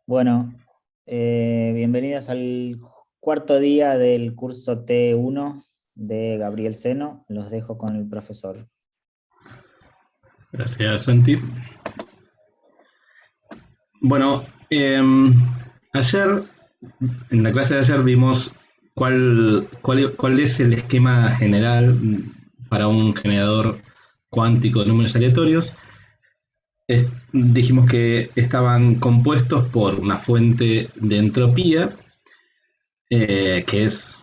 Bueno, bienvenidos al cuarto día del curso T1 de Gabriel Seno. Los dejo con el profesor. Gracias, Santi. Bueno, ayer, en la clase de ayer vimos cuál es el esquema general para un generador cuántico de números aleatorios. Dijimos que estaban compuestos por una fuente de entropía, que es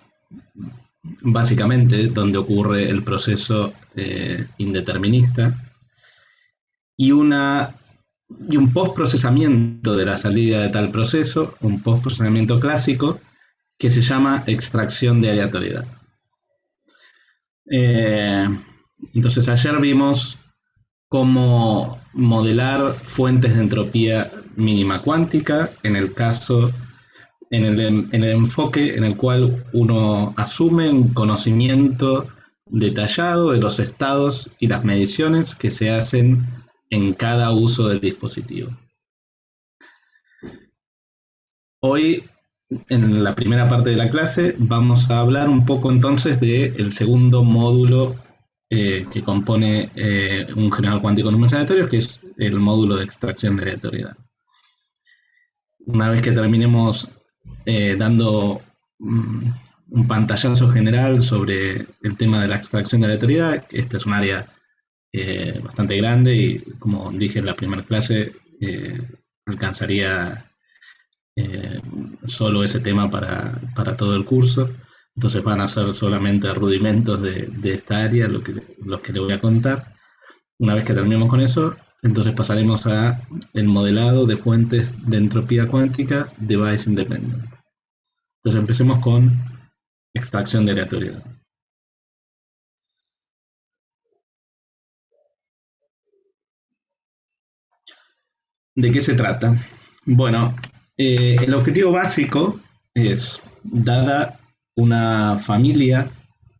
básicamente donde ocurre el proceso indeterminista, y una y un postprocesamiento de la salida de tal proceso, un postprocesamiento clásico, que se llama extracción de aleatoriedad. Eh, entonces ayer vimos cómo modelar fuentes de entropía mínima cuántica en el enfoque en el cual uno asume un conocimiento detallado de los estados y las mediciones que se hacen en cada uso del dispositivo. Hoy, en la primera parte de la clase, vamos a hablar un poco entonces del segundo módulo que compone un generador cuántico de números aleatorios, que es el módulo de extracción de aleatoriedad. Una vez que terminemos dando un pantallazo general sobre el tema de la extracción de aleatoriedad, esta es un área bastante grande y, como dije en la primera clase, alcanzaría solo ese tema para todo el curso. Entonces van a ser solamente rudimentos de esta área los que le voy a contar. Una vez que terminemos con eso, entonces pasaremos a el modelado de fuentes de entropía cuántica device independent. Entonces empecemos con extracción de aleatoriedad. ¿De qué se trata? Bueno, el objetivo básico es, dada una familia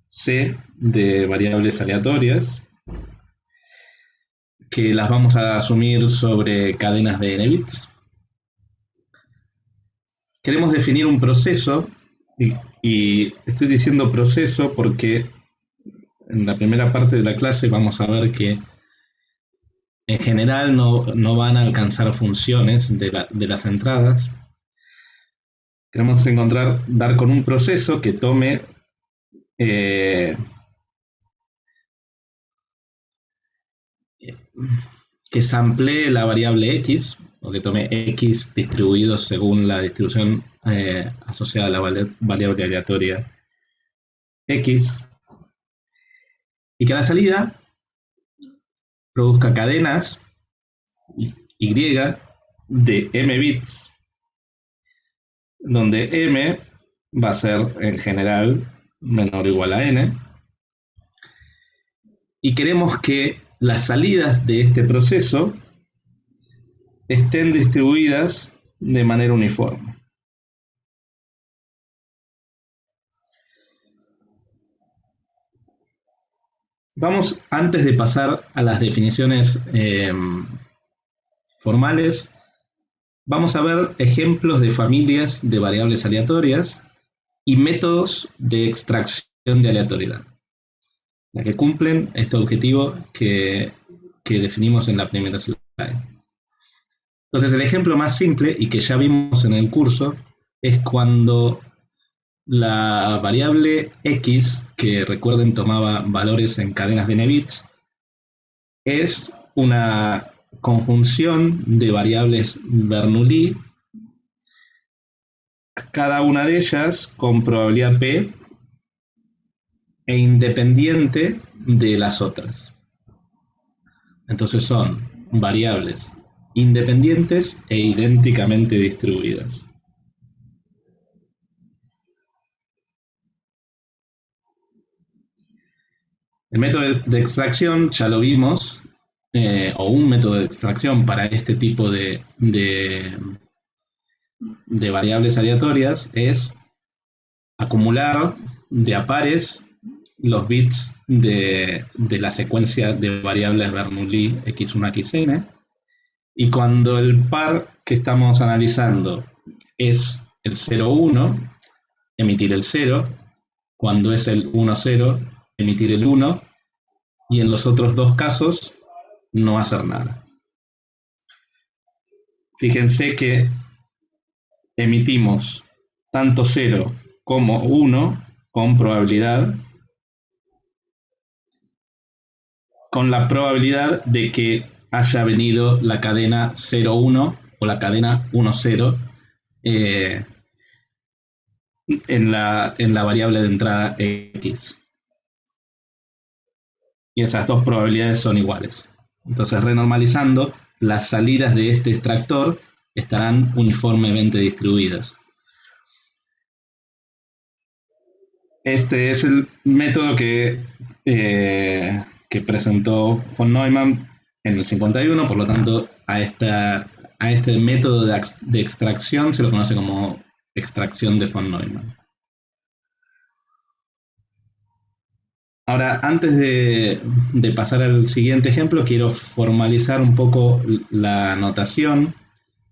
C de variables aleatorias, que las vamos a asumir sobre cadenas de n bits, queremos definir un proceso, y estoy diciendo proceso porque en la primera parte de la clase vamos a ver que en general no van a alcanzar funciones de las entradas. Queremos dar con un proceso que tome que samplee la variable x, o que tome x distribuido según la distribución asociada a la variable aleatoria x, y que a la salida produzca cadenas y de m bits, donde m va a ser en general menor o igual a n, y queremos que las salidas de este proceso estén distribuidas de manera uniforme. Vamos, antes de pasar a las definiciones formales, vamos a ver ejemplos de familias de variables aleatorias y métodos de extracción de aleatoriedad, la que cumplen este objetivo que definimos en la primera slide. Entonces, el ejemplo más simple, y que ya vimos en el curso, es cuando la variable x, que recuerden tomaba valores en cadenas de n bits, es una conjunción de variables Bernoulli, cada una de ellas con probabilidad p e independiente de las otras. Entonces son variables independientes e idénticamente distribuidas. El método de extracción ya lo vimos, o un método de extracción para este tipo de variables aleatorias es acumular de a pares los bits de la secuencia de variables Bernoulli x1 xn Y cuando el par que estamos analizando es el 0,1, emitir el 0. Cuando es el 1,0, emitir el 1. Y en los otros dos casos, no hacer nada. Fíjense que emitimos tanto 0 como 1 con probabilidad, con la probabilidad de que haya venido la cadena 0,1 o la cadena 1,0 en la variable de entrada x. Y esas dos probabilidades son iguales. Entonces, renormalizando, las salidas de este extractor estarán uniformemente distribuidas. Este es el método que presentó von Neumann en el 51, por lo tanto, a este método de extracción se lo conoce como extracción de von Neumann. Ahora, antes de pasar al siguiente ejemplo, quiero formalizar un poco la notación,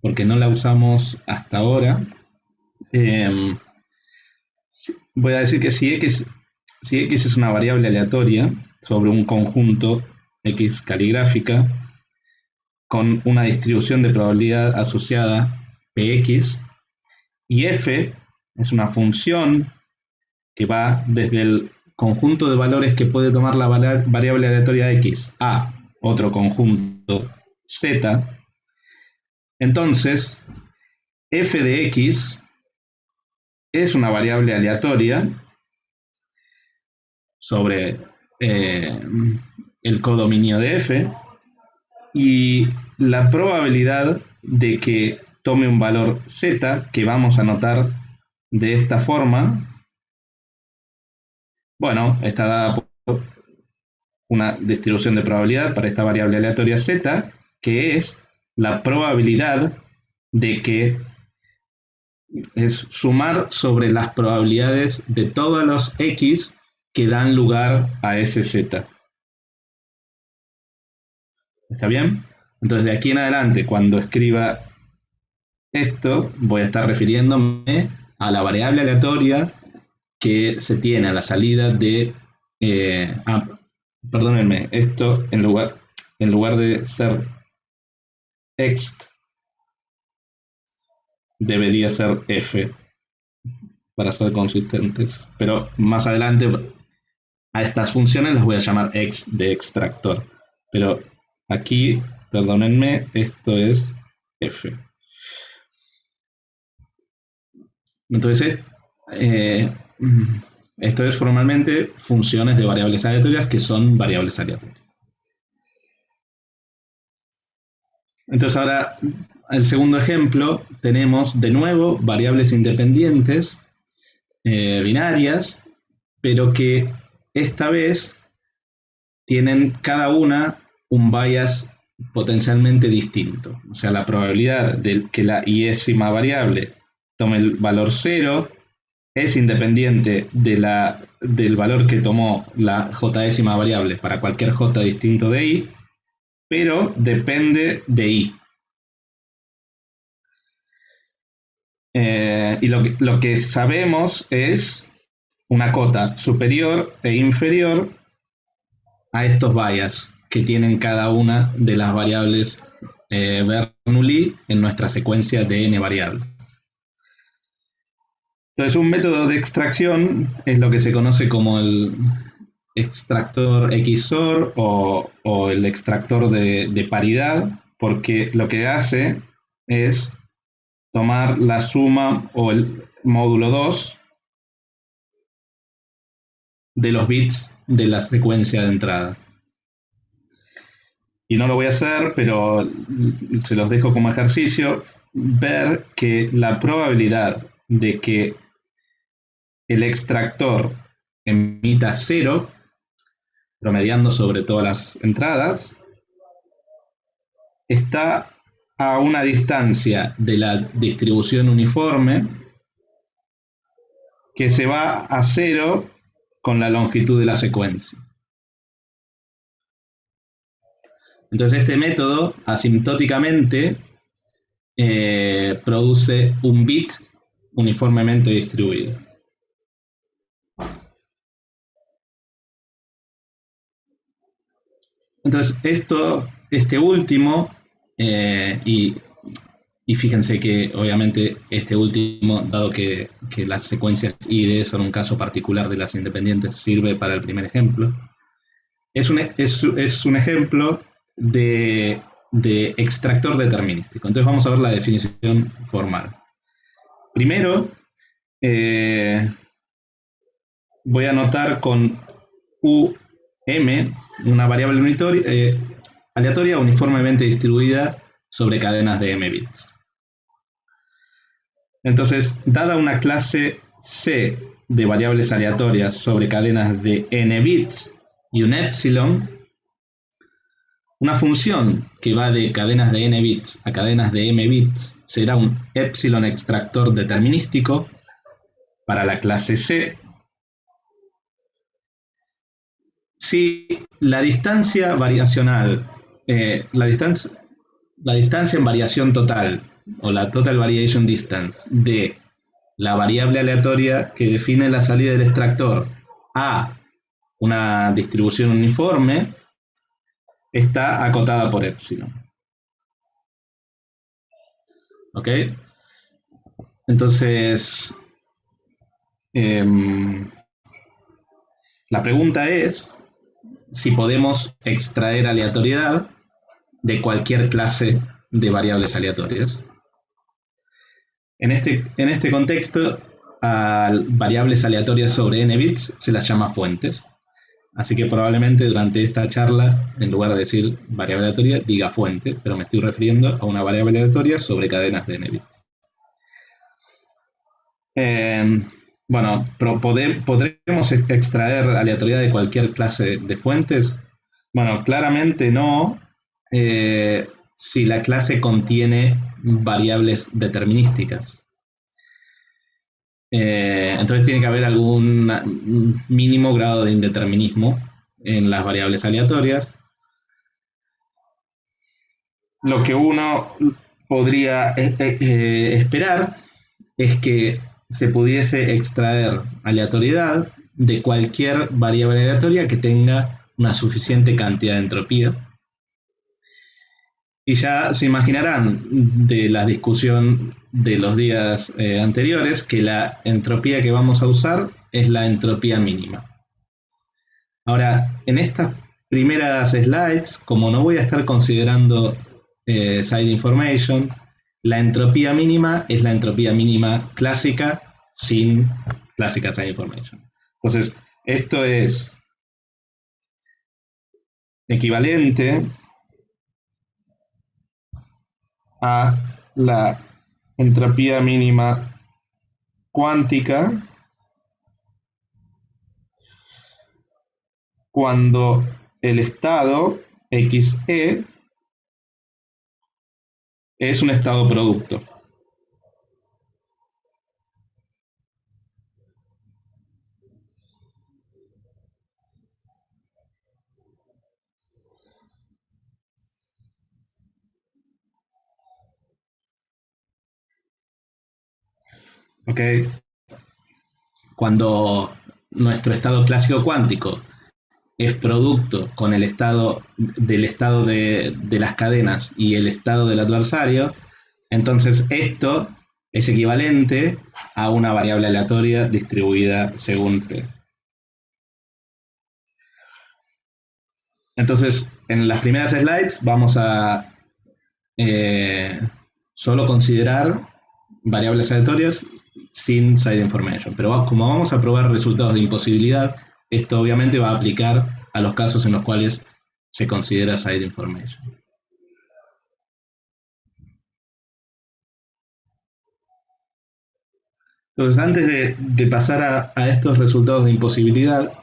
porque no la usamos hasta ahora. Voy a decir que si x es una variable aleatoria sobre un conjunto x caligráfica con una distribución de probabilidad asociada px, y f es una función que va desde el conjunto de valores que puede tomar la variable aleatoria x a otro conjunto z, entonces f de x es una variable aleatoria sobre el codominio de f, y la probabilidad de que tome un valor z, que vamos a anotar de esta forma, bueno, está dada por una distribución de probabilidad para esta variable aleatoria z, que es la probabilidad de que es sumar sobre las probabilidades de todos los x que dan lugar a ese z. ¿Está bien? Entonces, de aquí en adelante, cuando escriba esto, voy a estar refiriéndome a la variable aleatoria que se tiene a la salida de... perdónenme, esto en lugar de ser ext, debería ser f, para ser consistentes. Pero más adelante a estas funciones las voy a llamar ext de extractor. Pero aquí, perdónenme, esto es f. Entonces, esto es formalmente funciones de variables aleatorias que son variables aleatorias. Entonces ahora, el segundo ejemplo, tenemos de nuevo variables independientes, binarias, pero que esta vez tienen cada una un bias potencialmente distinto. O sea, la probabilidad de que la iésima variable tome el valor 0 es independiente del valor que tomó la jésima variable para cualquier j distinto de i, pero depende de i. Y lo que sabemos es una cota superior e inferior a estos bias que tienen cada una de las variables Bernoulli en nuestra secuencia de n variables. Entonces, un método de extracción es lo que se conoce como el extractor XOR o el extractor de paridad, porque lo que hace es tomar la suma o el módulo 2 de los bits de la secuencia de entrada. Y no lo voy a hacer, pero se los dejo como ejercicio, ver que la probabilidad de que el extractor emita 0, promediando sobre todas las entradas, está a una distancia de la distribución uniforme que se va a 0 con la longitud de la secuencia. Entonces este método asintóticamente produce un bit uniformemente distribuido. Entonces este último, y fíjense que obviamente este último, dado que las secuencias ID son un caso particular de las independientes, sirve para el primer ejemplo. Es un ejemplo de extractor determinístico. Entonces vamos a ver la definición formal. Primero, voy a anotar con UM una variable aleatoria uniformemente distribuida sobre cadenas de m bits. Entonces, dada una clase C de variables aleatorias sobre cadenas de n bits y un epsilon, una función que va de cadenas de n bits a cadenas de m bits será un epsilon extractor determinístico para la clase C si la distancia variacional, la distancia en variación total, o la total variation distance, de la variable aleatoria que define la salida del extractor a una distribución uniforme, está acotada por epsilon. ¿Ok? Entonces, la pregunta es si podemos extraer aleatoriedad de cualquier clase de variables aleatorias. En este contexto, a variables aleatorias sobre n bits se las llama fuentes. Así que probablemente durante esta charla, en lugar de decir variable aleatoria, diga fuente, pero me estoy refiriendo a una variable aleatoria sobre cadenas de n bits. Bueno, ¿podremos extraer aleatoriedad de cualquier clase de fuentes? Bueno, claramente no, si la clase contiene variables determinísticas. Entonces tiene que haber algún mínimo grado de indeterminismo en las variables aleatorias. Lo que uno podría esperar es que se pudiese extraer aleatoriedad de cualquier variable aleatoria que tenga una suficiente cantidad de entropía. Y ya se imaginarán de la discusión de los días anteriores que la entropía que vamos a usar es la entropía mínima. Ahora, en estas primeras slides, como no voy a estar considerando side information, la entropía mínima es la entropía mínima clásica sin clásica side information. Entonces, esto es equivalente a la entropía mínima cuántica cuando el estado XE es un estado producto. ¿Ok? Cuando nuestro estado clásico cuántico es producto con el estado de las cadenas y el estado del adversario, entonces esto es equivalente a una variable aleatoria distribuida según P. Entonces, en las primeras slides vamos a solo considerar variables aleatorias sin side information. Pero como vamos a probar resultados de imposibilidad, esto obviamente va a aplicar a los casos en los cuales se considera side information. Entonces, antes de pasar a estos resultados de imposibilidad,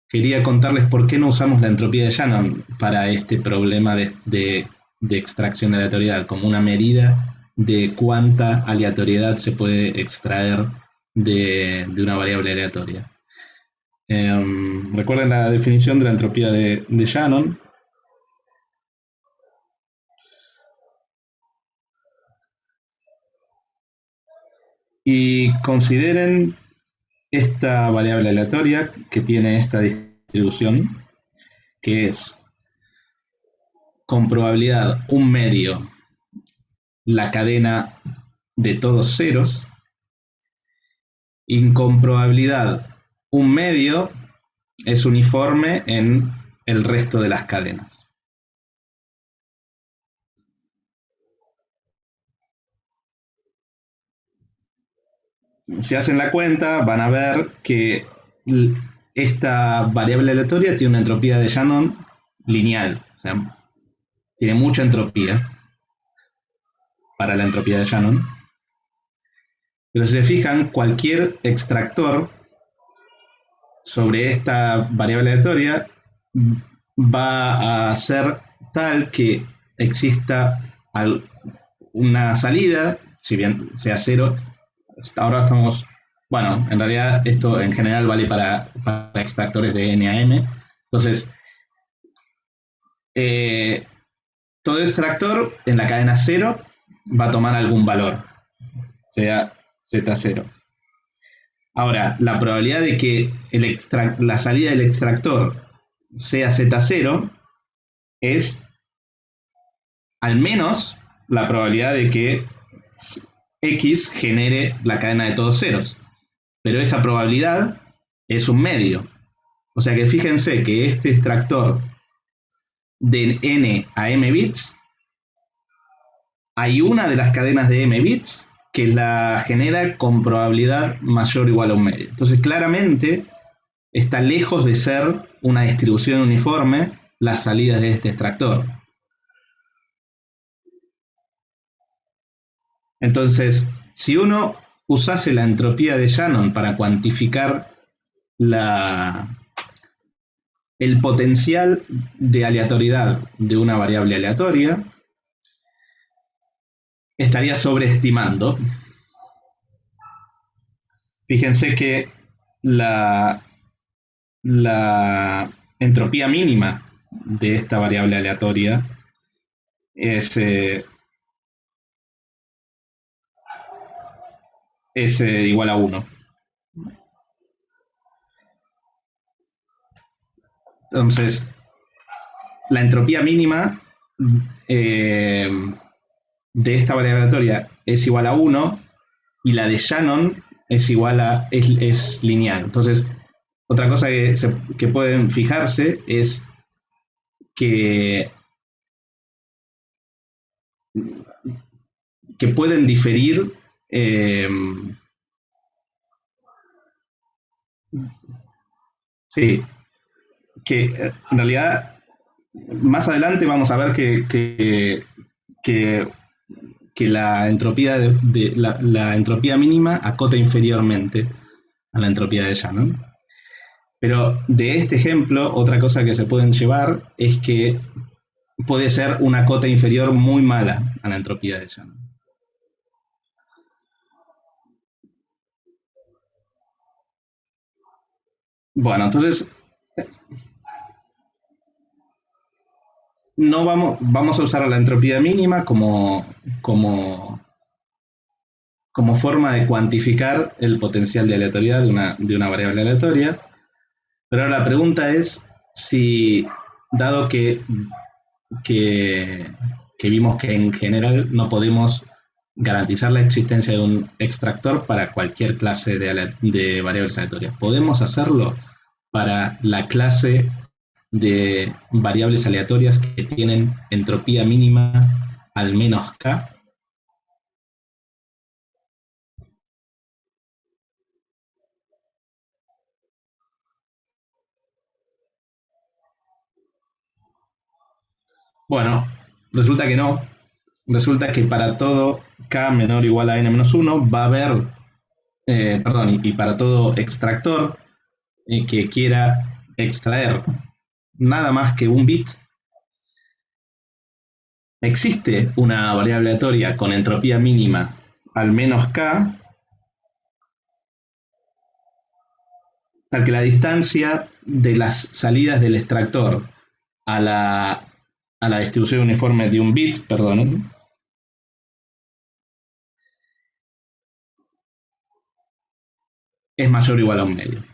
quería contarles por qué no usamos la entropía de Shannon para este problema de extracción de aleatoriedad, como una medida de cuánta aleatoriedad se puede extraer de una variable aleatoria. Recuerden la definición de la entropía de Shannon. Y consideren esta variable aleatoria que tiene esta distribución, que es con probabilidad 1/2 la cadena de todos ceros, y con probabilidad 1/2 es uniforme en el resto de las cadenas. Si hacen la cuenta, van a ver que esta variable aleatoria tiene una entropía de Shannon lineal, o sea, tiene mucha entropía para la entropía de Shannon. Pero si se fijan, cualquier extractor sobre esta variable aleatoria va a ser tal que exista una salida, si bien sea cero. Ahora estamos, bueno, en realidad esto en general vale para extractores de N a M. Entonces, todo extractor en la cadena 0 va a tomar algún valor, sea Z0. Ahora, la probabilidad de que la salida del extractor sea Z0 es al menos la probabilidad de que X genere la cadena de todos ceros. Pero esa probabilidad es un medio. O sea que fíjense que este extractor de n a m bits, hay una de las cadenas de m bits que la genera con probabilidad mayor o igual a un medio. Entonces claramente está lejos de ser una distribución uniforme las salidas de este extractor. Entonces, si uno usase la entropía de Shannon para cuantificar el potencial de aleatoriedad de una variable aleatoria, estaría sobreestimando. Fíjense que la entropía mínima de esta variable aleatoria es igual a 1. Entonces, la entropía mínima de esta variable aleatoria es igual a 1 y la de Shannon es igual a es lineal. Entonces, otra cosa que pueden fijarse es que pueden diferir sí, que en realidad más adelante vamos a ver que la entropía la entropía mínima acota inferiormente a la entropía de Shannon. Pero de este ejemplo, otra cosa que se pueden llevar es que puede ser una cota inferior muy mala a la entropía de Shannon. Bueno, entonces no vamos a usar la entropía mínima como forma de cuantificar el potencial de aleatoriedad de una variable aleatoria. Pero ahora la pregunta es si, dado que vimos que en general no podemos garantizar la existencia de un extractor para cualquier clase de variables aleatorias, ¿podemos hacerlo para la clase de variables aleatorias que tienen entropía mínima al menos k? Bueno, resulta que no. Resulta que para todo k menor o igual a n-1 va a haber, perdón, y para todo extractor que quiera extraer nada más que un bit, existe una variable aleatoria con entropía mínima al menos k, sea que la distancia de las salidas del extractor a la distribución uniforme de un bit, perdón, es mayor o igual a un medio.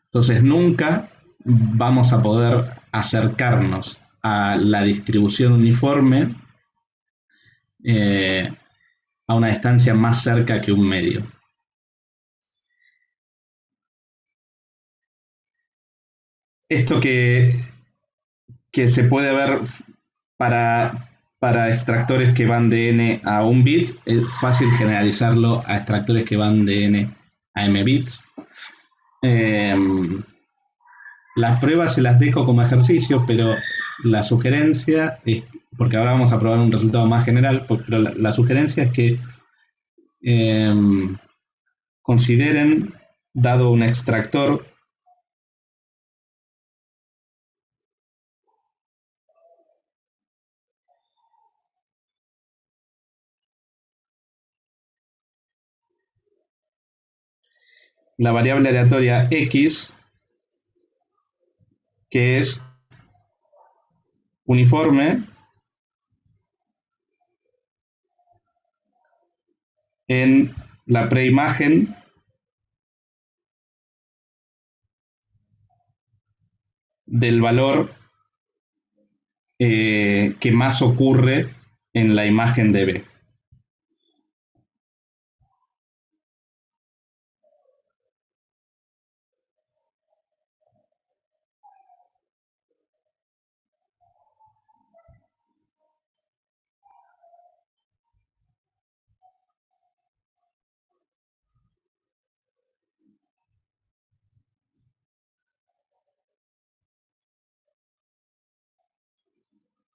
Entonces nunca vamos a poder acercarnos a la distribución uniforme eh, a una distancia más cerca que un medio. Esto que se puede ver para extractores que van de n a un bit, es fácil generalizarlo a extractores que van de n a m bits. Las pruebas se las dejo como ejercicio, pero la sugerencia es, porque ahora vamos a probar un resultado más general, pero la sugerencia es que eh, consideren, dado un extractor, la variable aleatoria x, que es uniforme en la preimagen del valor que más ocurre en la imagen de B.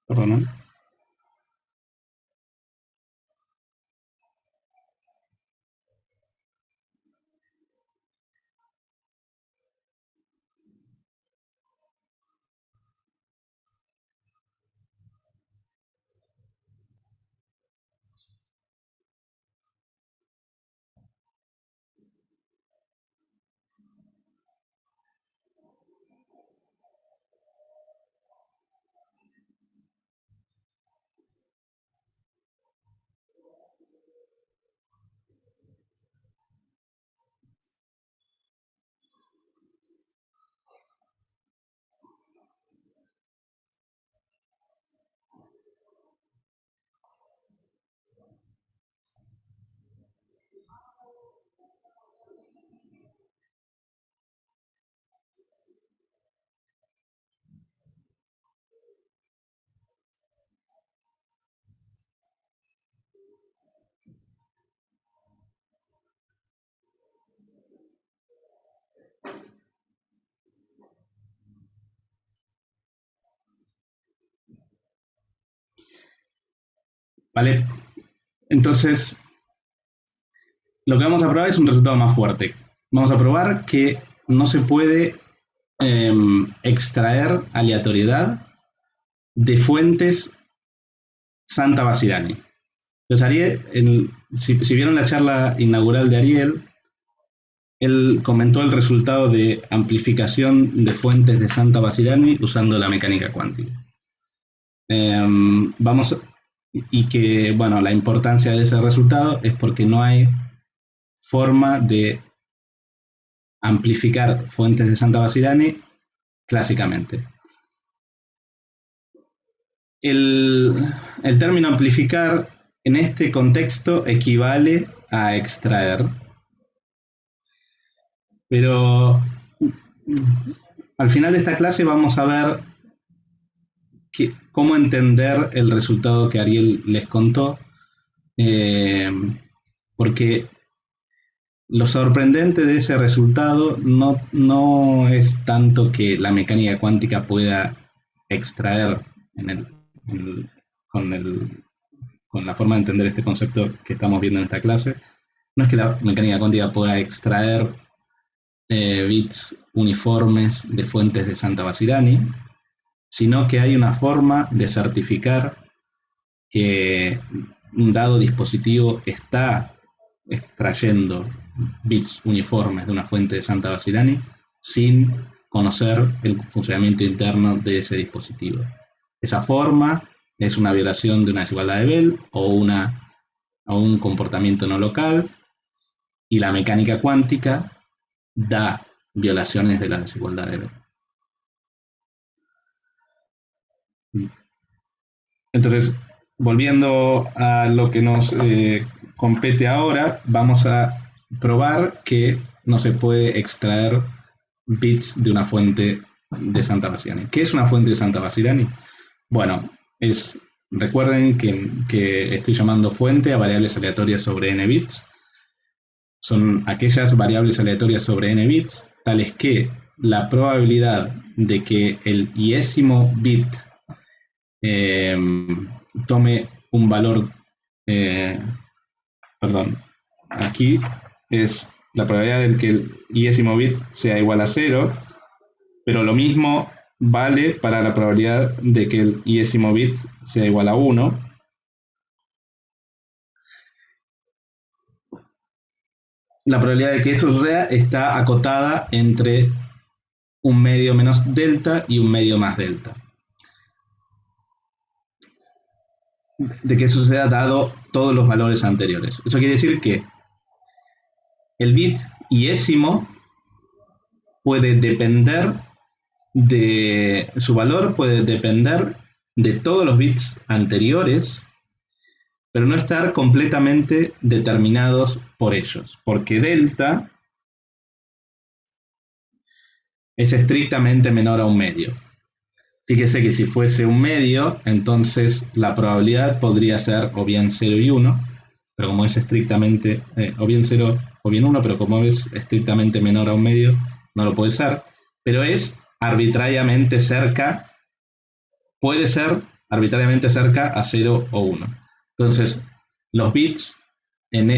Perdón. ¿Vale? Entonces, lo que vamos a probar es un resultado más fuerte. Vamos a probar que no se puede extraer aleatoriedad de fuentes Santa Basirani. Entonces, Ariel, si vieron la charla inaugural de Ariel, él comentó el resultado de amplificación de fuentes de Santa Basirani usando la mecánica cuántica. Y que, bueno, la importancia de ese resultado es porque no hay forma de amplificar fuentes de Santa Basirani clásicamente. El término amplificar en este contexto equivale a extraer, pero al final de esta clase vamos a ver cómo entender el resultado que Ariel les contó, porque lo sorprendente de ese resultado no es tanto que la mecánica cuántica pueda extraer con la forma de entender este concepto que estamos viendo en esta clase. No es que la mecánica cuántica pueda extraer bits uniformes de fuentes de Santa Basirani, sino que hay una forma de certificar que un dado dispositivo está extrayendo bits uniformes de una fuente de Santa Basirani sin conocer el funcionamiento interno de ese dispositivo. Esa forma es una violación de una desigualdad de Bell o un comportamiento no local, y la mecánica cuántica da violaciones de la desigualdad de Bell. Entonces, volviendo a lo que nos compete ahora, vamos a probar que no se puede extraer bits de una fuente de Santabassirani. ¿Qué es una fuente de Santabassirani? Bueno, recuerden que estoy llamando fuente a variables aleatorias sobre n bits. Son aquellas variables aleatorias sobre n bits, tales que la probabilidad de que el iésimo bit tome un valor, perdón, aquí es la probabilidad de que el iésimo bit sea igual a 0, pero lo mismo vale para la probabilidad de que el iésimo bit sea igual a 1. La probabilidad de que eso suceda está acotada entre un medio menos delta y un medio más delta. De que eso suceda dado todos los valores anteriores. Eso quiere decir que el bit iésimo puede depender de su valor, puede depender de todos los bits anteriores, pero no estar completamente determinados por ellos, porque delta es estrictamente menor a un medio. Fíjese que si fuese un medio, entonces la probabilidad podría ser o bien 0 y 1, pero como es estrictamente, o bien 0 o bien 1, pero como es estrictamente menor a un medio, no lo puede ser, pero es arbitrariamente cerca, puede ser arbitrariamente cerca a 0 o 1. Entonces, los bits en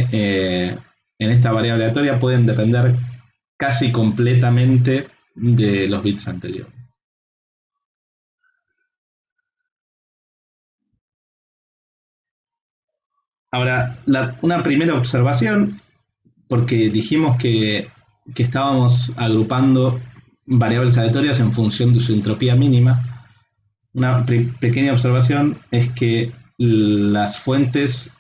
esta variable aleatoria pueden depender casi completamente de los bits anteriores. Ahora, una primera observación, porque dijimos que estábamos agrupando variables aleatorias en función de su entropía mínima. Una pequeña observación es que las fuentes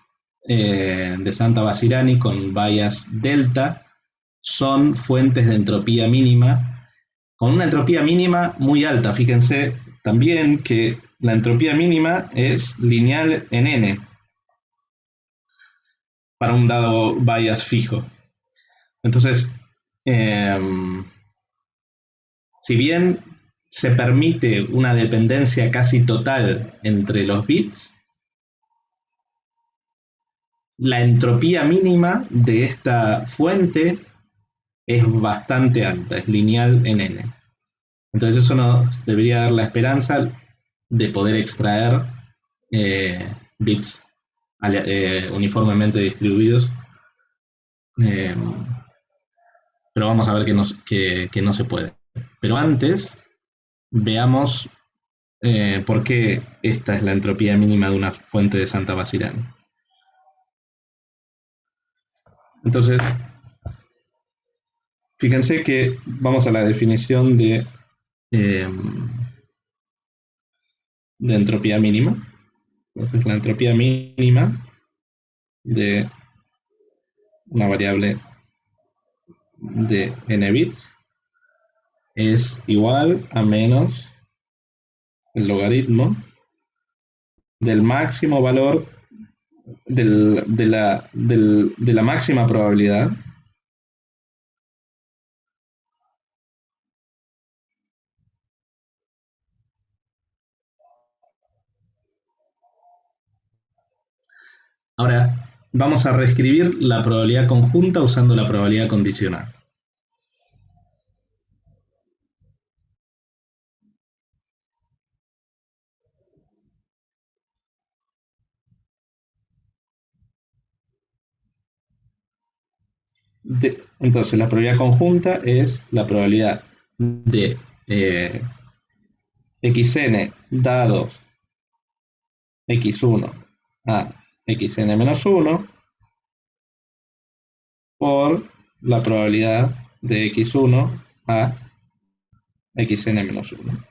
de Santabassirani con bias delta son fuentes de entropía mínima, con una entropía mínima muy alta. Fíjense también que la entropía mínima es lineal en n para un dado bias fijo. Entonces, si bien se permite una dependencia casi total entre los bits, la entropía mínima de esta fuente es bastante alta, es lineal en n. Entonces eso nos debería dar la esperanza de poder extraer bits uniformemente distribuidos, pero vamos a ver que no se puede. Pero antes, veamos por qué esta es la entropía mínima de una fuente de Santabassirani. Entonces, fíjense que vamos a la definición de entropía mínima. Entonces, la entropía mínima de una variable de n bits es igual a menos el logaritmo del máximo valor de la máxima probabilidad Ahora, vamos a reescribir la probabilidad conjunta usando la probabilidad condicional. Entonces, la probabilidad conjunta es la probabilidad de xn dados x1 a xn-1 por la probabilidad de x1 a xn-1.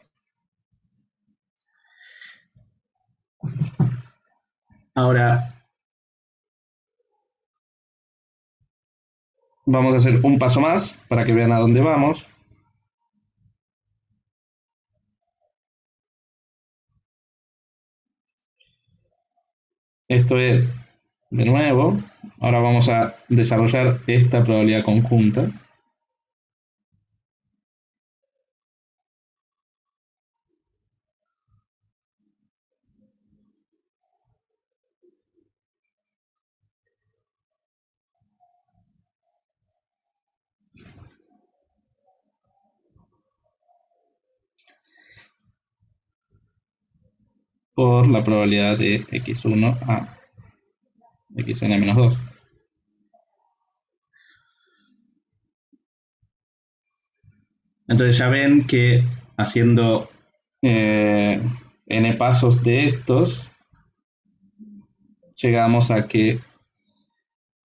Ahora, vamos a hacer un paso más para que vean a dónde vamos. Esto es, de nuevo, ahora vamos a desarrollar esta probabilidad conjunta. Por la probabilidad de x1 a xn-2. Entonces ya ven que haciendo n pasos de estos, llegamos a que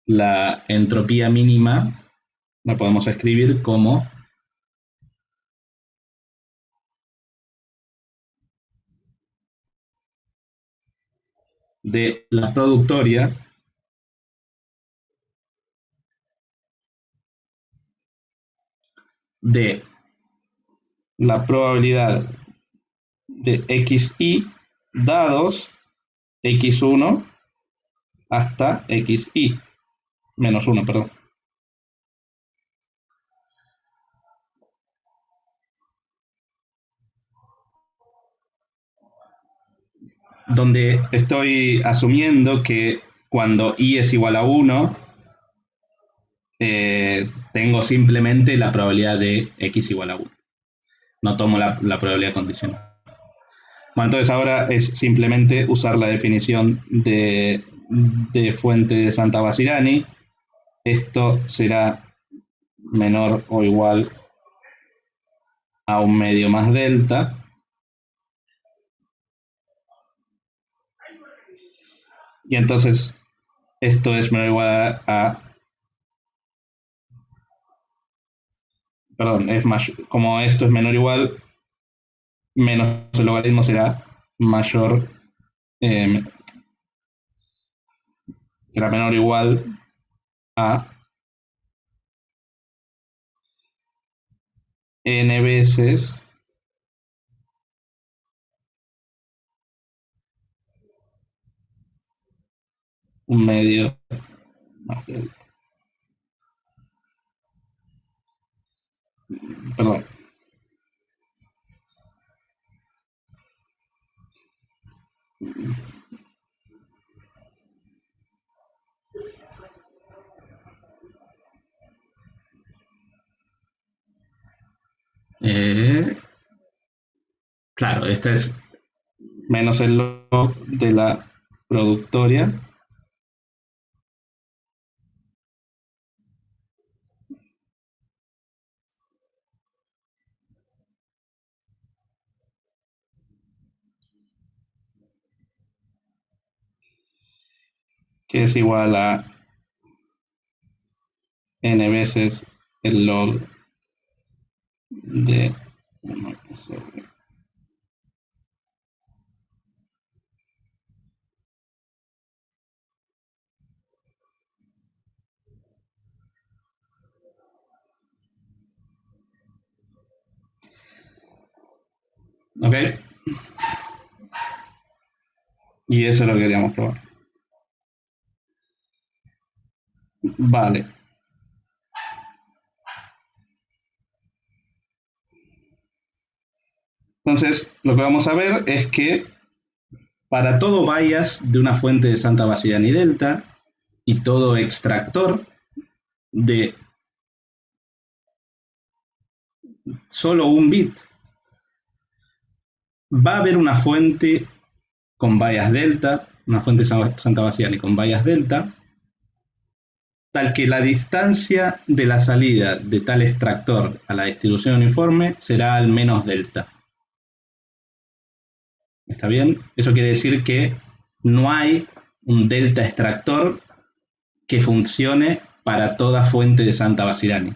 la entropía mínima la podemos escribir como de la productoria de la probabilidad de xi dados x1 hasta xi menos 1, perdón. Donde estoy asumiendo que cuando i es igual a 1, tengo simplemente la probabilidad de x igual a 1. No tomo la probabilidad condicional. Bueno, entonces ahora es simplemente usar la definición de fuente de Santa Basirani. Esto será menor o igual a un medio más delta. Y entonces esto es menor o igual perdón, es mayor, como esto es menor o igual, menos el logaritmo será mayor, será menor o igual a n veces un medio más delta. Perdón. Claro, este es menos el log de la productoria que es igual a n veces el log de 1 sobre. ¿Ok? Y eso es lo que queríamos probar. Vale. Entonces, lo que vamos a ver es que para todo bias de una fuente de Santa Basiliani delta y todo extractor de solo un bit, va a haber una fuente con bias delta, una fuente de Santa Basiliani con bias delta, tal que la distancia de la salida de tal extractor a la distribución uniforme será al menos delta. ¿Está bien? Eso quiere decir que no hay un delta extractor que funcione para toda fuente de Santa Basiliani.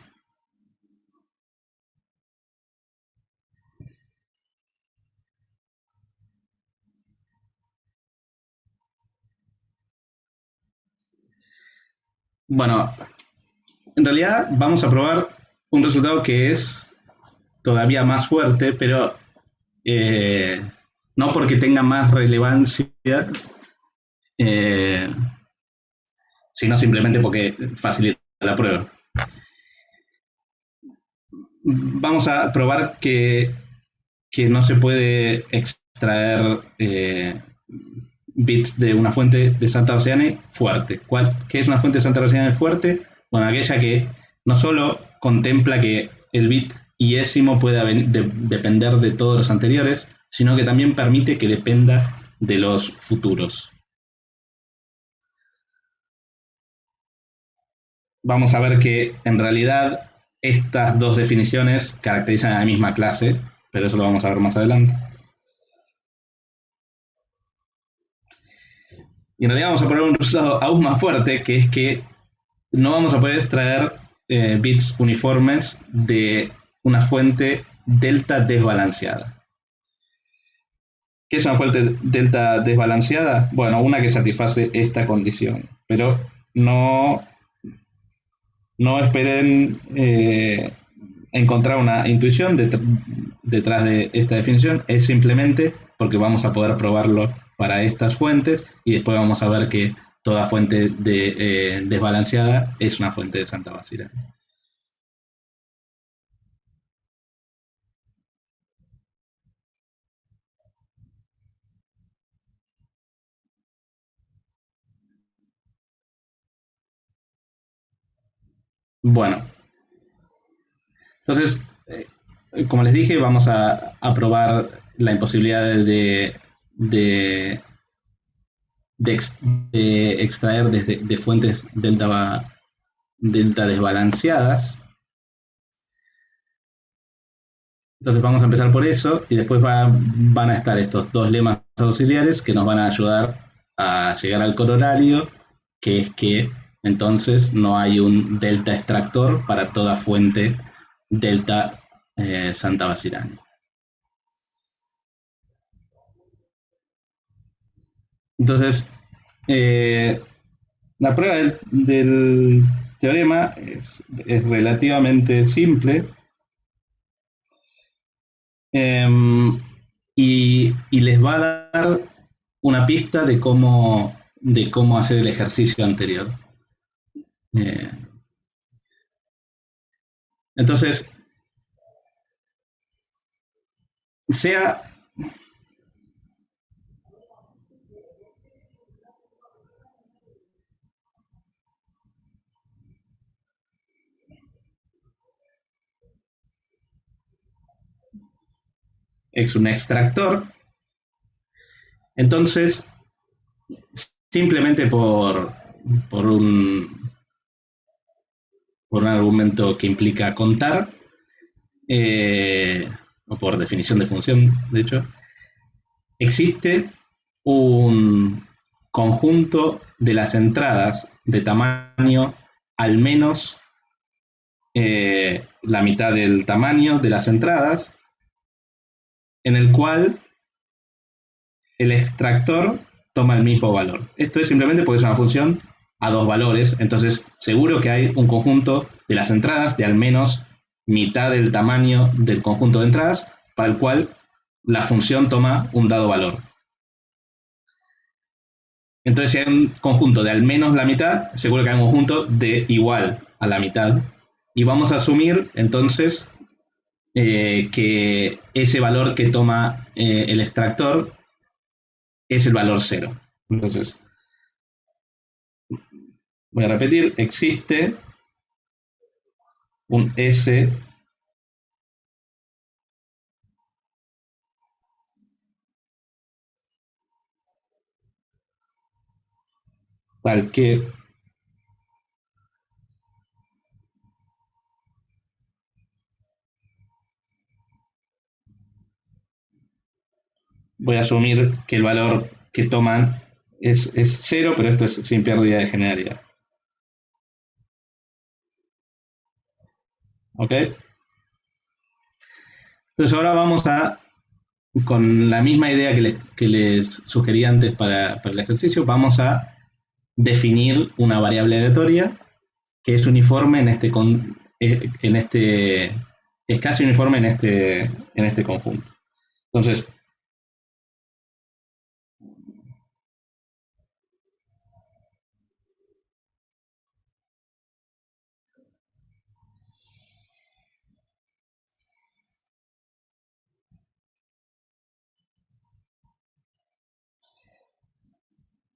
Bueno, en realidad vamos a probar un resultado que es todavía más fuerte, pero eh, no porque tenga más relevancia, eh, sino simplemente porque facilita la prueba. Vamos a probar que no se puede extraer bits de una fuente de Santa Oceane fuerte. ¿Qué es una fuente de Santa Oceane fuerte? Bueno, aquella que no solo contempla que el bit iésimo pueda depender de todos los anteriores, sino que también permite que dependa de los futuros. Vamos a ver que en realidad estas dos definiciones caracterizan a la misma clase, pero eso lo vamos a ver más adelante. Y en realidad vamos a poner un resultado aún más fuerte, que es que no vamos a poder extraer bits uniformes de una fuente delta desbalanceada. ¿Qué es una fuente delta desbalanceada? Bueno, una que satisface esta condición, pero no esperen encontrar una intuición detrás de esta definición, es simplemente porque vamos a poder probarlo para estas fuentes y después vamos a ver que toda fuente desbalanceada es una fuente de Santa Bárbara. Bueno, entonces, como les dije, vamos a probar la imposibilidad de, de extraer de fuentes delta desbalanceadas. Entonces vamos a empezar por eso y después van a estar estos dos lemas auxiliares que nos van a ayudar a llegar al corolario, que es que entonces no hay un delta extractor para toda fuente delta Santa Basirani. Entonces, la prueba del teorema es relativamente simple. Y les va a dar una pista de cómo hacer el ejercicio anterior. Eh, entonces, sea es un extractor, entonces simplemente por un argumento que implica contar, o por definición de función, de hecho, existe un conjunto de las entradas de tamaño al menos la mitad del tamaño de las entradas, en el cual el extractor toma el mismo valor. Esto es simplemente porque es una función a dos valores, entonces seguro que hay un conjunto de las entradas de al menos mitad del tamaño del conjunto de entradas para el cual la función toma un dado valor. Entonces, si hay un conjunto de al menos la mitad, seguro que hay un conjunto de igual a la mitad. Y vamos a asumir entonces que ese valor que toma el extractor es el valor 0. Entonces, voy a repetir, existe un S tal que voy a asumir que el valor que toman es 0, pero esto es sin pérdida de generalidad. ¿Ok? Entonces ahora vamos con la misma idea que les sugerí antes para el ejercicio, vamos a definir una variable aleatoria que es uniforme es casi uniforme en este conjunto. Entonces,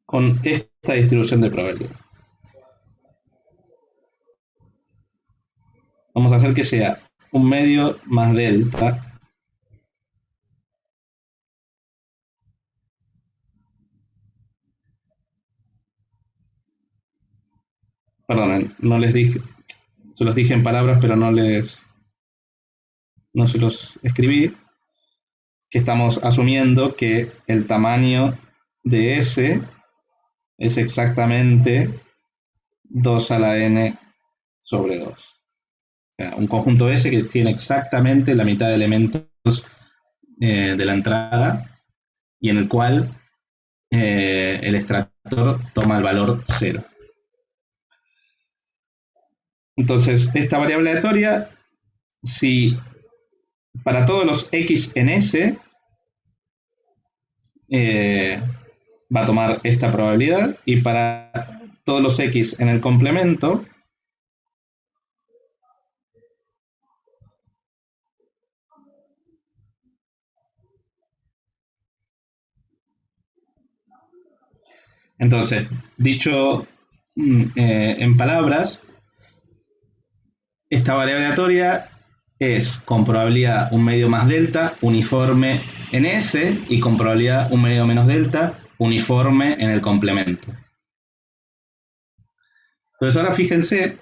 con esta distribución de probabilidad, vamos a hacer que sea un medio más delta. Perdonen, no les dije, se los dije en palabras, pero no se los escribí, que estamos asumiendo que el tamaño de S es exactamente 2 a la n sobre 2. O sea, un conjunto S que tiene exactamente la mitad de elementos de la entrada y en el cual el extractor toma el valor 0. Entonces, esta variable aleatoria, si para todos los x en S, va a tomar esta probabilidad, y para todos los x en el complemento, entonces, dicho en palabras, esta variable aleatoria es con probabilidad un medio más delta uniforme en S y con probabilidad un medio menos delta uniforme en el complemento. Entonces ahora fíjense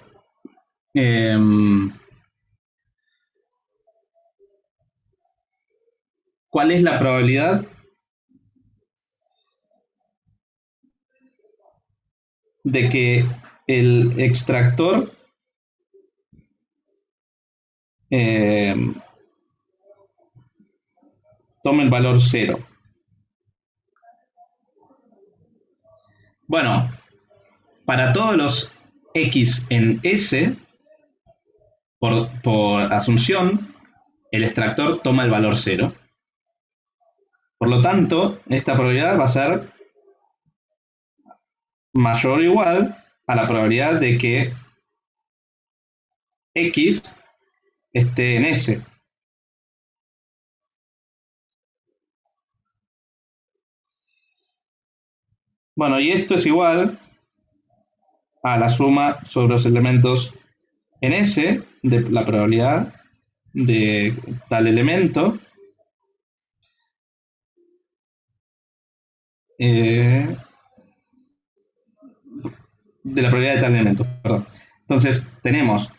cuál es la probabilidad de que el extractor tome el valor 0. Bueno, para todos los x en S, por asunción, el extractor toma el valor 0. Por lo tanto, esta probabilidad va a ser mayor o igual a la probabilidad de que x esté en S. Bueno, y esto es igual a la suma sobre los elementos en S de la probabilidad de tal elemento de la probabilidad de tal elemento, perdón. Entonces, tenemos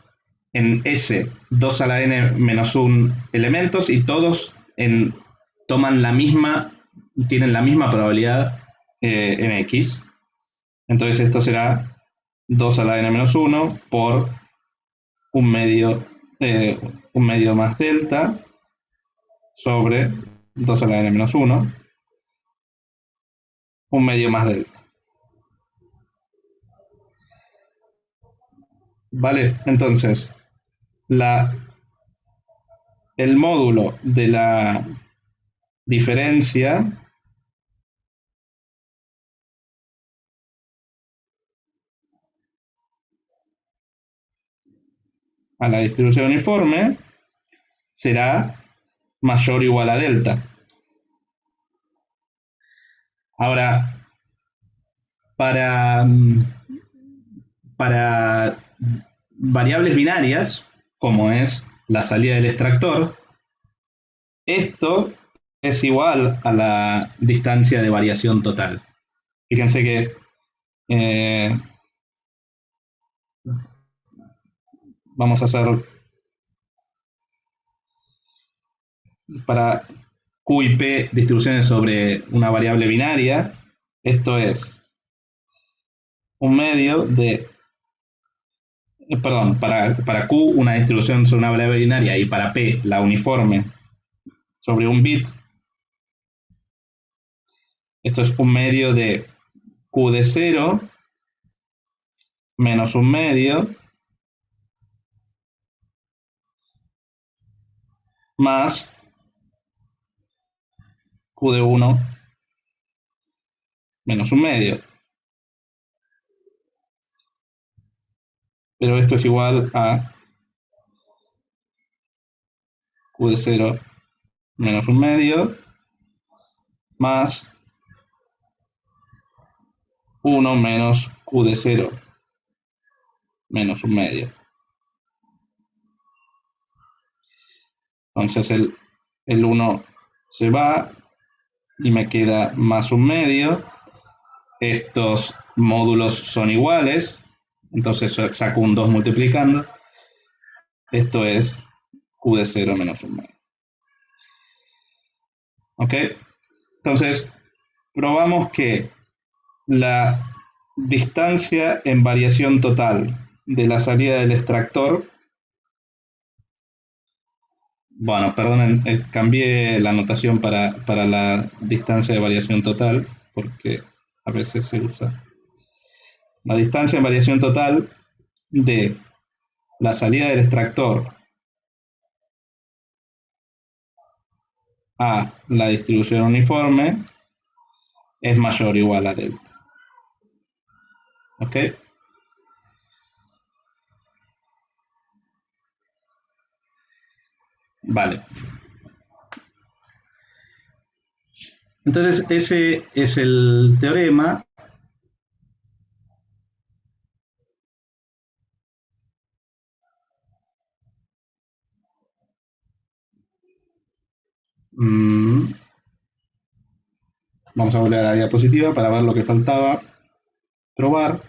en S 2 a la n menos 1 elementos y todos toman tienen la misma probabilidad en X. Entonces esto será 2 a la n menos 1 por un medio más delta sobre 2 a la n menos 1, un medio más delta. Vale, entonces el módulo de la diferencia a la distribución uniforme será mayor o igual a delta. Ahora, para variables binarias, como es la salida del extractor, esto es igual a la distancia de variación total. Fíjense que vamos a hacer para Q y P distribuciones sobre una variable binaria. Esto es un medio de, perdón, para Q una distribución sobre una variable binaria y para P la uniforme sobre un bit. Esto es un medio de Q de 0 menos un medio más Q de 1 menos un medio. Pero esto es igual a Q de 0 menos un medio más 1 menos Q de 0 menos un medio. Entonces el 1 se va y me queda más un medio. Estos módulos son iguales, entonces saco un 2 multiplicando. Esto es Q de 0 menos un medio. ¿Ok? Entonces, probamos que la distancia en variación total de la salida del extractor, bueno, perdonen, cambié la notación para la distancia de variación total, porque a veces se usa. La distancia en variación total de la salida del extractor a la distribución uniforme es mayor o igual a delta. ¿Ok? Vale. Entonces, ese es el teorema. Vamos a volver a la diapositiva para ver lo que faltaba probar.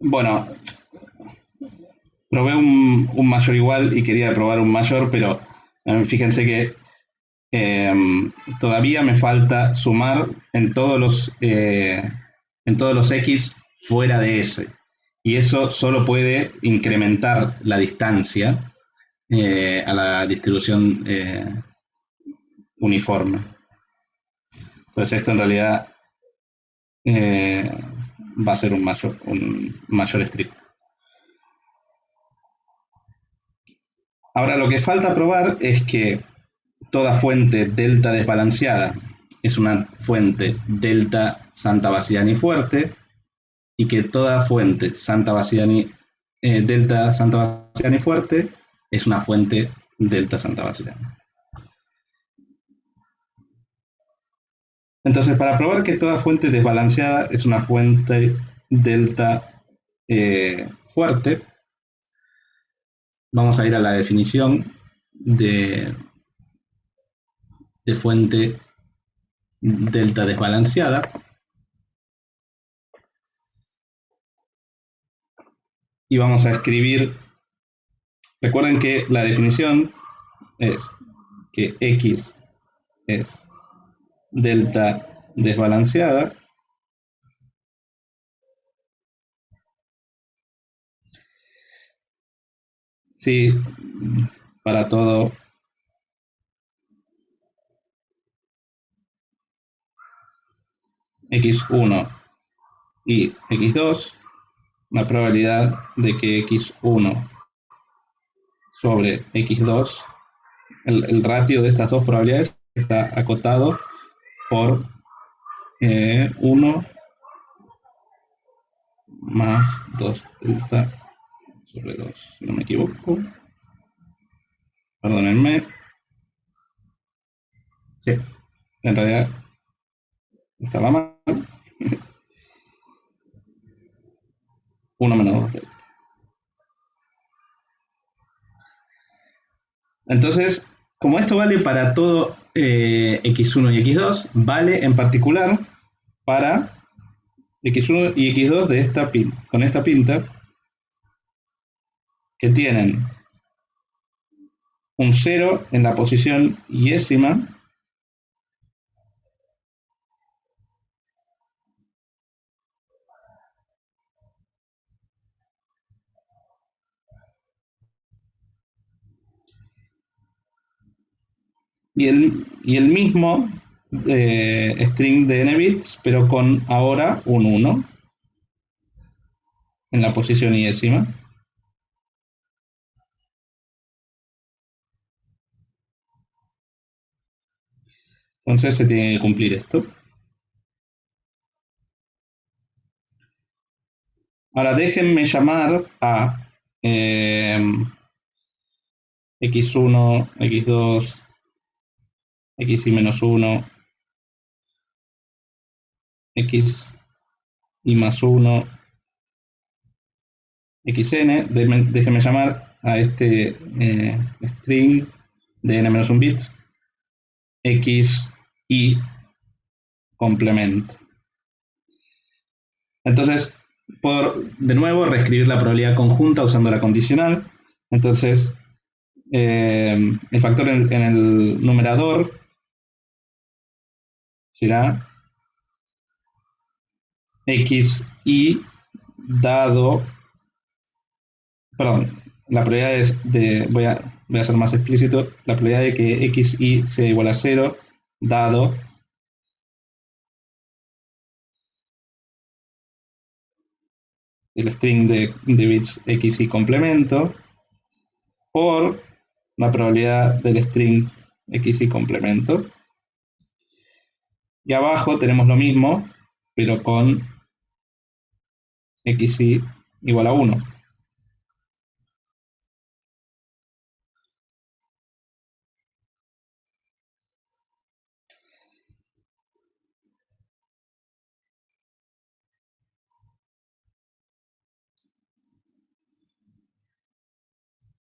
Bueno, probé un mayor igual y quería probar un mayor, pero fíjense que todavía me falta sumar en todos los X fuera de S. Y eso solo puede incrementar la distancia a la distribución uniforme. Entonces esto en realidad va a ser un mayor estricto. Ahora lo que falta probar es que toda fuente delta desbalanceada es una fuente delta Santa Bassiani fuerte y que toda fuente delta Santa Bassiani fuerte es una fuente delta Santa Bassiani. Entonces, para probar que toda fuente desbalanceada es una fuente delta fuerte, vamos a ir a la definición de fuente delta desbalanceada. Y vamos a escribir, recuerden que la definición es que X es delta desbalanceada si para todo X1 y X2, la probabilidad de que X1 sobre X2, el ratio de estas dos probabilidades está acotado por 1 más 2 delta sobre 2, si no me equivoco. Perdónenme. Sí, en realidad estaba mal. 1 menos 2 delta. Entonces, como esto vale para todo X1 y X2, vale en particular para X1 y X2 de con esta pinta, que tienen un 0 en la posición yésima y el mismo string de n bits, pero con ahora un 1 en la posición y décima. Entonces se tiene que cumplir esto. Ahora déjenme llamar a x1, x2, x y menos 1, x y más 1, xn. Déjenme llamar a este string de n-1 bits x y complemento. Entonces, puedo de nuevo reescribir la probabilidad conjunta usando la condicional. Entonces, el factor en el numerador será x y dado, perdón, la probabilidad es de, voy a ser más explícito, la probabilidad de que x y sea igual a 0 dado el string de bits x y complemento por la probabilidad del string x y complemento. Y abajo tenemos lo mismo, pero con x y igual a 1.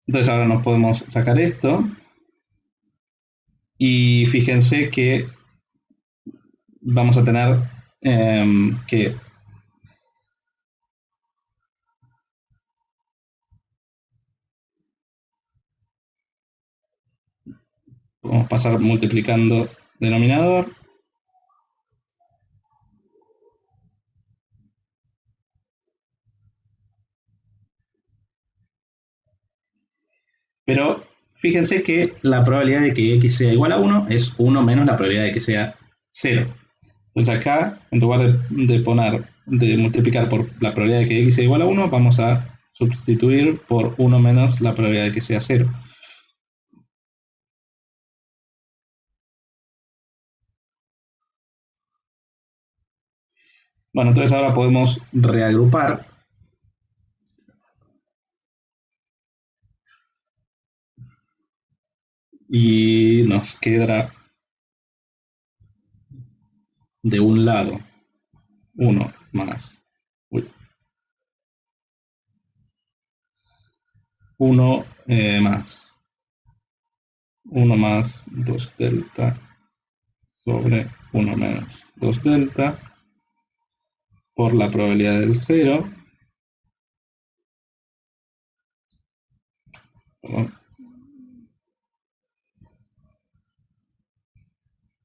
Entonces ahora nos podemos sacar esto. Y fíjense que vamos a tener que podemos pasar multiplicando denominador. Pero fíjense que la probabilidad de que x sea igual a 1 es 1 menos la probabilidad de que sea 0. Entonces acá, en lugar de multiplicar por la probabilidad de que x sea igual a 1, vamos a sustituir por 1 menos la probabilidad de que sea 0. Bueno, entonces ahora podemos reagrupar. Y nos quedará de un lado 1 más 1 más 1 más 2 delta sobre 1 menos 2 delta por la probabilidad del 0.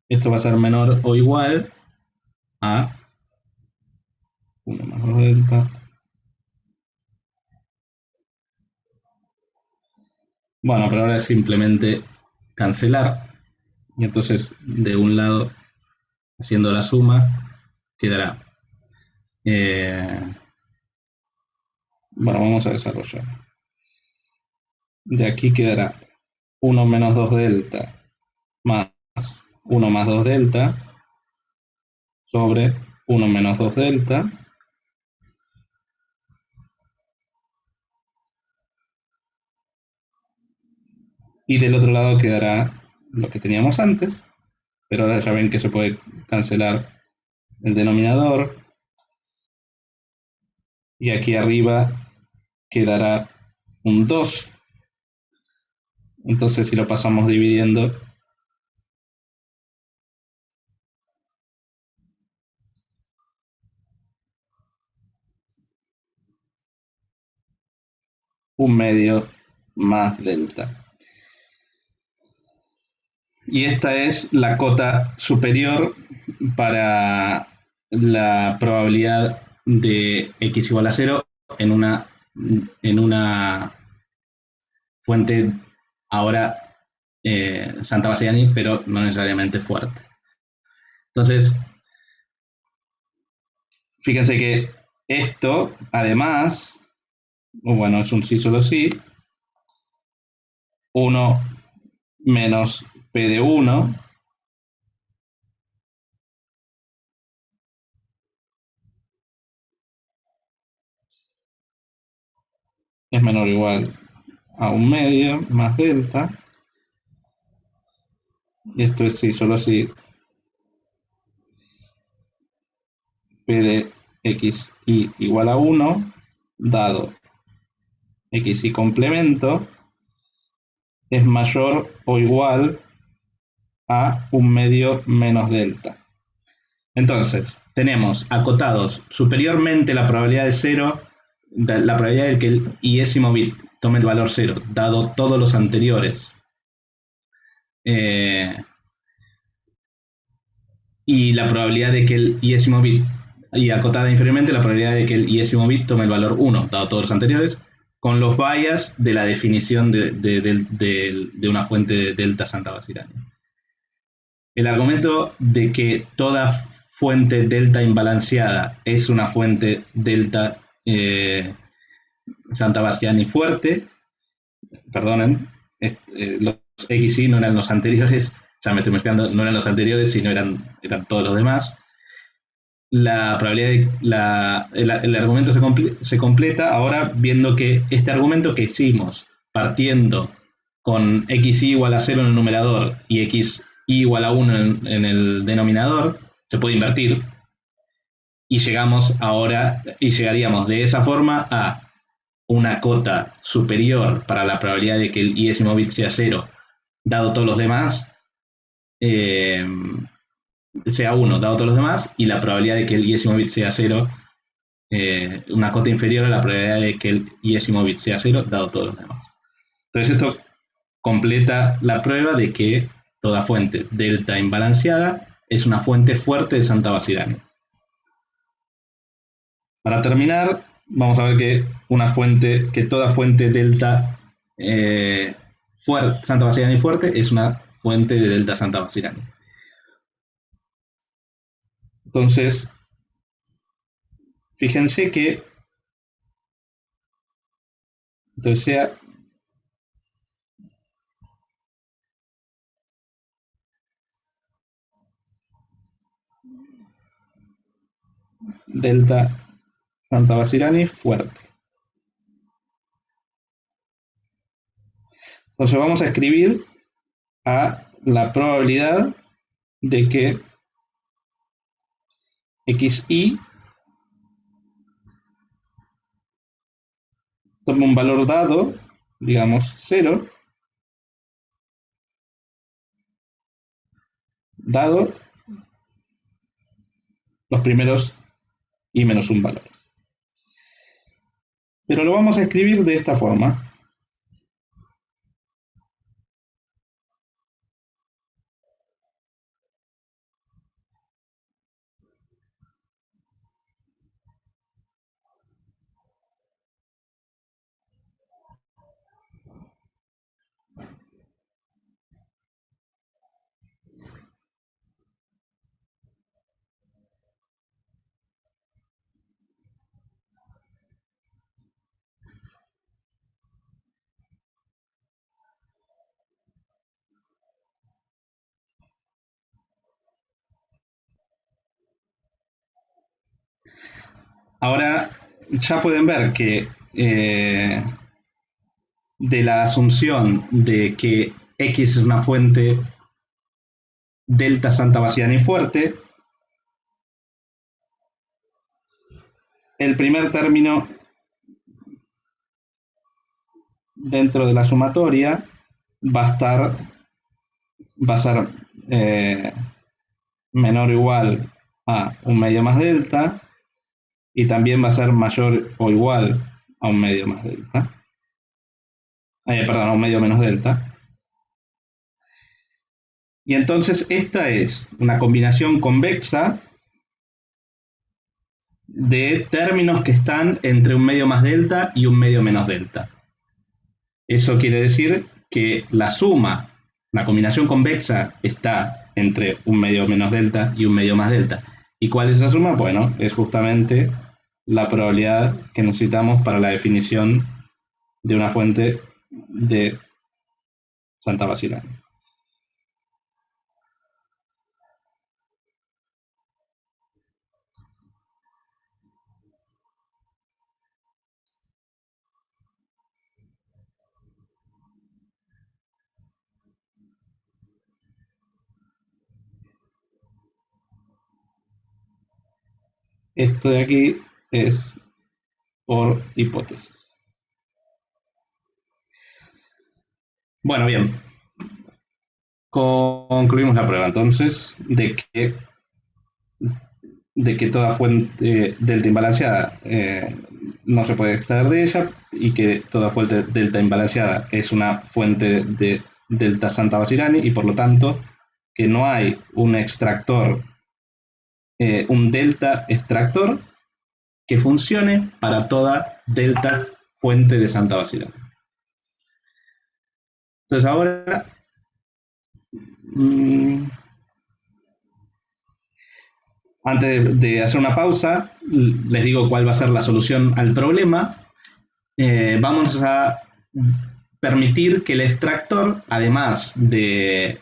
Esto va a ser menor o igual a 1 más 2 delta. Bueno, pero ahora es simplemente cancelar. Y entonces de un lado, haciendo la suma, quedará. Bueno, vamos a desarrollar. De aquí quedará 1 menos 2 delta más 1 más 2 delta sobre 1 menos 2 delta. Y del otro lado quedará lo que teníamos antes, pero ahora ya ven que se puede cancelar el denominador. Y aquí arriba quedará un 2. Entonces si lo pasamos dividiendo, un medio más delta. Y esta es la cota superior para la probabilidad de x igual a 0 en una fuente ahora Santa Bassiani, pero no necesariamente fuerte. Entonces, fíjense que esto, además, bueno, es un sí solo sí, 1 menos P de 1 es menor o igual a 1/2 más delta, y esto es sí solo sí, P de xy igual a 1, dado xy complemento, es mayor o igual a 1/2 menos delta. Entonces, tenemos acotados superiormente la probabilidad de 0, la probabilidad de que el iésimo bit tome el valor 0, dado todos los anteriores. Y la probabilidad de que el iésimo bit, y acotada inferiormente la probabilidad de que el iésimo bit tome el valor 1, dado todos los anteriores, con los bias de la definición de una fuente de delta Santa Basilani. El argumento de que toda fuente delta imbalanceada es una fuente delta Santa Bastiani fuerte, perdonen, los XY no eran los anteriores, ya me estoy mezclando, no eran los anteriores, sino eran todos los demás. La probabilidad el argumento se completa ahora viendo que este argumento que hicimos partiendo con xy igual a 0 en el numerador y xy igual a 1 en el denominador, se puede invertir. Y llegamos ahora, y llegaríamos de esa forma a una cota superior para la probabilidad de que el iésimo bit sea 0, dado todos los demás, sea 1, dado todos los demás, y la probabilidad de que el iésimo bit sea 0, una cota inferior a la probabilidad de que el iésimo bit sea 0, dado todos los demás. Entonces esto completa la prueba de que toda fuente delta imbalanceada es una fuente fuerte de Santa Basilani. Para terminar, vamos a ver que toda fuente delta Santa Basilani fuerte es una fuente de delta Santa Basilani. Entonces, fíjense que entonces sea delta Santa Basilani fuerte. Entonces vamos a escribir a la probabilidad de que xy tome un valor dado, digamos 0, dado los primeros y menos un valor. Pero lo vamos a escribir de esta forma. Ahora ya pueden ver que de la asunción de que X es una fuente delta Santa Basilani fuerte, el primer término dentro de la sumatoria va a ser menor o igual a 1/2 más delta, y también va a ser mayor o igual a 1/2 más delta. Perdón, a 1/2 menos delta. Y entonces esta es una combinación convexa de términos que están entre 1/2 más delta y 1/2 menos delta. Eso quiere decir que la suma La combinación convexa está entre un medio menos delta y un medio más delta. ¿Y cuál es esa suma? Bueno, es justamente la probabilidad que necesitamos para la definición de una fuente de Santa Vacirani. Esto de aquí es por hipótesis. Bueno, bien. Concluimos la prueba entonces de que toda fuente delta imbalanceada no se puede extraer de ella y que toda fuente delta imbalanceada es una fuente de delta Santa Vacirani y por lo tanto que no hay un extractor, un delta extractor que funcione para toda delta fuente de Santa Vacirani. Entonces ahora antes de hacer una pausa, les digo cuál va a ser la solución al problema. Vamos a permitir que el extractor, además de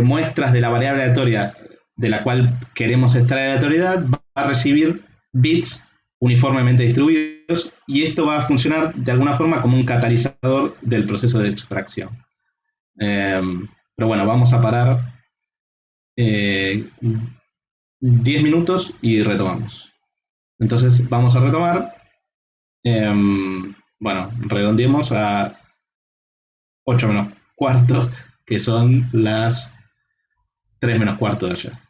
muestras de la variable aleatoria de la cual queremos extraer aleatoriedad, va a recibir bits uniformemente distribuidos y esto va a funcionar de alguna forma como un catalizador del proceso de extracción. Pero bueno, vamos a parar 10 minutos y retomamos. Entonces vamos a retomar. Bueno, redondeemos a 8 menos cuarto, que son las 3 menos cuarto de allá.